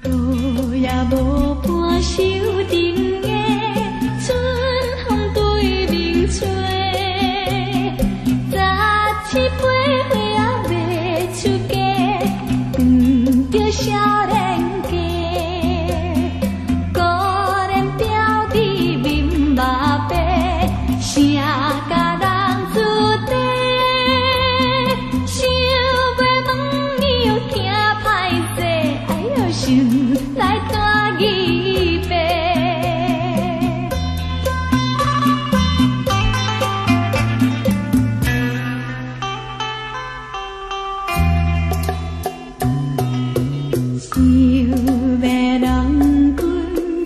路也无伴手顶的春风对面吹，早起八岁也未出嫁，遇着少年家，可怜表弟面目白，谁甲人自地？想要问你又惊歹势，哎呦想来带伊爸。想要人君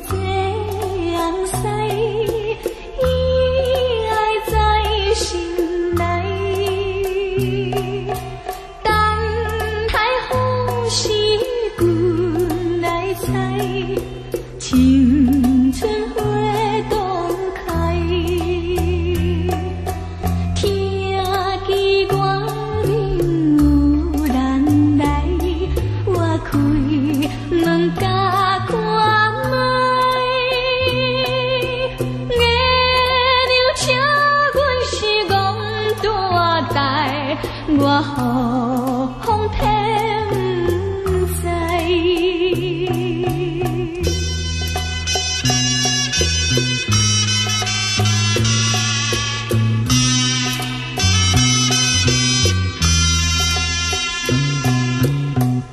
这样使，伊爱在心内。等待好时君来采，青春花动开。听见外面有人来，我开门甲看卖。月亮请阮是戆大台，我予风天不知。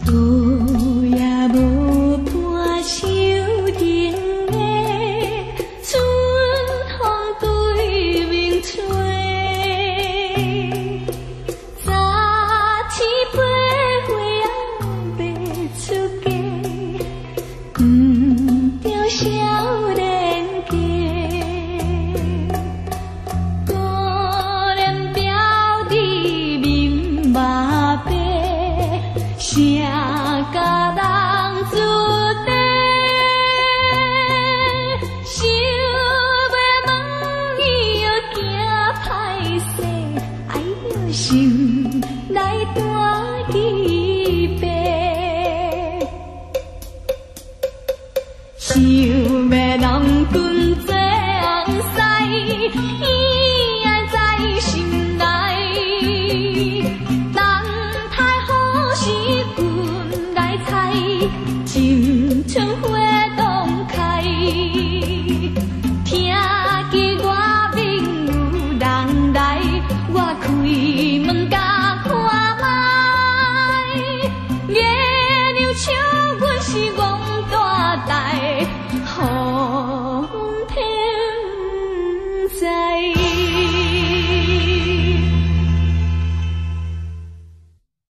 路也无伴手顶的春风对面吹，早起八岁也未出嫁，遇着少年家，可怜表弟面目白，谁甲人自地？想要问伊又惊歹势，哎呦想来带伊爸。想要人君这样使，伊爱在心内。等待好时君来采，青春花